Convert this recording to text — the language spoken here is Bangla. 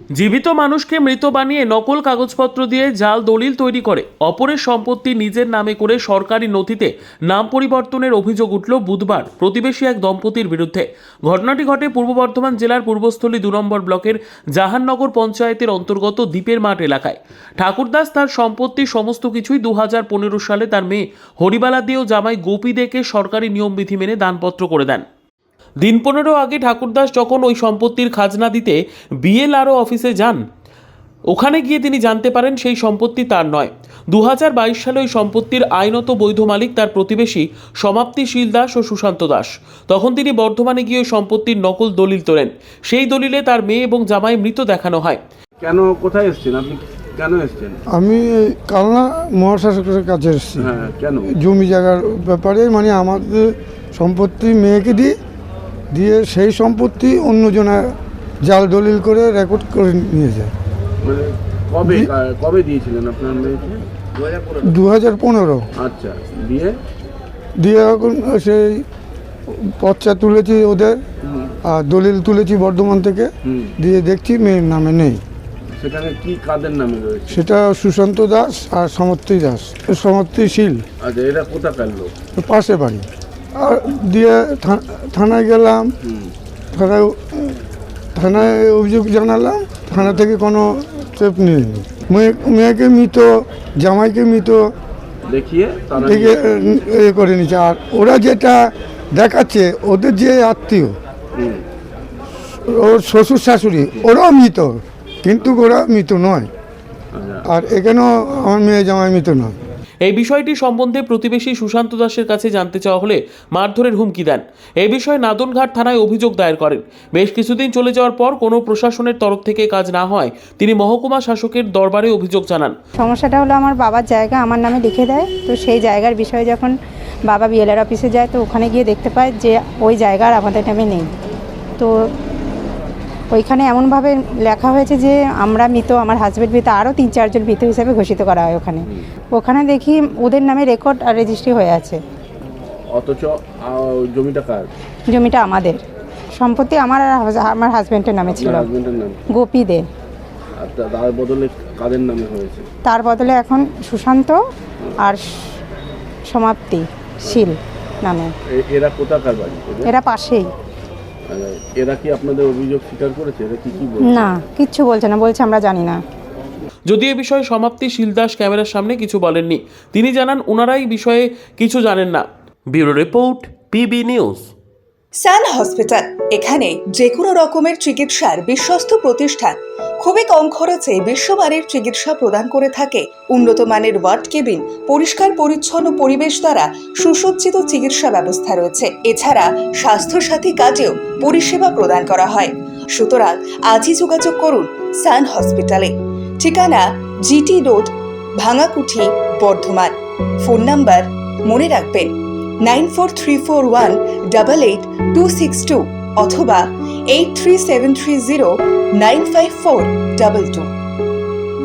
জীবিত মানুষকে মৃত বানিয়ে নকল কাগজপত্র দিয়ে জাল দলিল তৈরি করে অপরের সম্পত্তি নিজের নামে করে সরকারি নথিতে নাম পরিবর্তনের অভিযোগ উঠল বুধবার প্রতিবেশী এক দম্পতির বিরুদ্ধে। ঘটনাটি ঘটে পূর্ব বর্ধমান জেলার পূর্বস্থলী 2 নম্বর ব্লকের জাহাননগর পঞ্চায়েতের অন্তর্গত দ্বীপের মাঠ এলাকায়। ঠাকুরদাস তার সম্পত্তির সমস্ত কিছুই 2015 সালে তার মেয়ে হরিবালা দিয়ে ও জামাই গোপী দেকে সরকারি নিয়মবিধি মেনে দানপত্র করে দেন। দিন 15 আগে ঠাকুরদাস যখন ওই সম্পত্তির খাজনা দিতে বিএলআরও অফিসে যান, ওখানে গিয়ে তিনি জানতে পারেন সেই সম্পত্তি তার নয়। 2022 সালে ওই সম্পত্তির আইনত বৈধ মালিক তার প্রতিবেশী সমাপ্তি শীল দাস ও সুশান্ত দাস। তখন তিনি বর্ধমানে গিয়ে ওই সম্পত্তির নকল দলিল তোলেন। সেই দলিলে তার মেয়ে এবং জামাই মৃত দেখানো হয়। কেন, কোথায় এসেছেন আপনি, কেন এসেছেন? আমি কালনা মহাশাসকের কাছে এসেছি। হ্যাঁ, কেন? জমি জায়গার ব্যাপারে, মানে আমাদের সম্পত্তি মেয়েকে দিয়ে সেই সম্পত্তি অন্যজনা জাল দলিল করে রেকর্ড করে নিয়ে যায়। মানে কবে দিয়েছিলেন আপনার মেয়েকে? 2015। আচ্ছা, দিয়ে এখন সেই পর্চা তুলেছি ওদের, আর দলিল তুলেছি বর্ধমান থেকে, দিয়ে দেখছি মেয়ের নামে নেই। সেখানে কি কাদের নামে রয়েছে? সেটা সুশান্ত দাস আর সমাপ্তি শীল। আচ্ছা, এরা কোথাকার লোক? পাশে বাড়ি। আর দিয়ে থানায় গেলাম, থানায় অভিযোগ জানালাম, থানা থেকে কোনো স্টেপ নিইনি। মেয়েকে মৃত, জামাইকে মৃত দেখিয়ে করে নিচ্ছে। আর ওরা যেটা দেখাচ্ছে, ওদের যে আত্মীয়, ওর শ্বশুর শাশুড়ি, ওরাও মৃত, কিন্তু ওরা মৃত নয়। আর এখানেও আমার মেয়ে জামাই মৃত নয়। এই বিষয়টি সম্বন্ধে প্রতিবেশী সুশান্ত দাসের কাছে জানতে চাওয়া হলে মারধরের হুমকি দেন। এই বিষয়ে নাদনঘাট থানায় অভিযোগ দায়ের করেন। বেশ কিছুদিন চলে যাওয়ার পর কোনো প্রশাসনের তরফ থেকে কাজ না হয় তিনি মহকুমা শাসকের দরবারে অভিযোগ জানান। সমস্যাটা হলো আমার বাবার জায়গা আমার নামে লিখে দেয়, তো সেই জায়গার বিষয়ে যখন বাবা বিএলআর অফিসে যায়, তো ওখানে গিয়ে দেখতে পায় যে ওই জায়গার আমাদের নামে নেই। তো ওইখানে এমনভাবে লেখা হয়েছে যে আমরা মৃত, আমার হাজব্যান্ড মৃত, আরও 3-4 জন মৃত হিসাবে ঘোষিত করা হয়। ওখানে দেখি ওদের নামে রেকর্ড আর রেজিস্ট্রি হয়ে আছে। অথচ জমিটা কার? জমিটা আমাদের। সম্পত্তি আমার হাজব্যান্ডের নামে ছিল, গোপী দে। তার বদলে কাদের নামে হয়েছে? তার বদলে এখন সুশান্ত আর সমাপ্তি শীল নামে। এরা কোথাকার বাড়ি? এরা পাশেই। এরা কি আপনাদের অভিযোগ স্বীকার করেছে? এরা কি বলছে? না, কিচ্ছু বলছে না, বলছে আমরা জানি না। যদি এ বিষয়ে সমাপ্তি শীল দাস ক্যামেরার সামনে কিছু বলেননি। তিনি জানান ওনারাই বিষয়ে কিছু জানেন না। Bureau report, PB news. Sun hospital, এখানে যে কোনো রকমের চিকিৎসার বিশ্বস্ত প্রতিষ্ঠান। খুবই কম খরচে বিশ্বমানের চিকিৎসা প্রদান করে থাকে। উন্নত মানের ওয়ার্ড কেবিন, পরিষ্কার পরিচ্ছন্ন পরিবেশ দ্বারা সুসজ্জিত চিকিৎসা ব্যবস্থা রয়েছে। এছাড়া স্বাস্থ্যসাথী কাজেও পরিষেবা প্রদান করা হয়। সুতরাং আজই যোগাযোগ করুন সান হসপিটালে। ঠিকানা GT road, Bhangakuthi, Bardhaman. Phone number মনে রাখবেন 9434188262 অথবা 83730954222।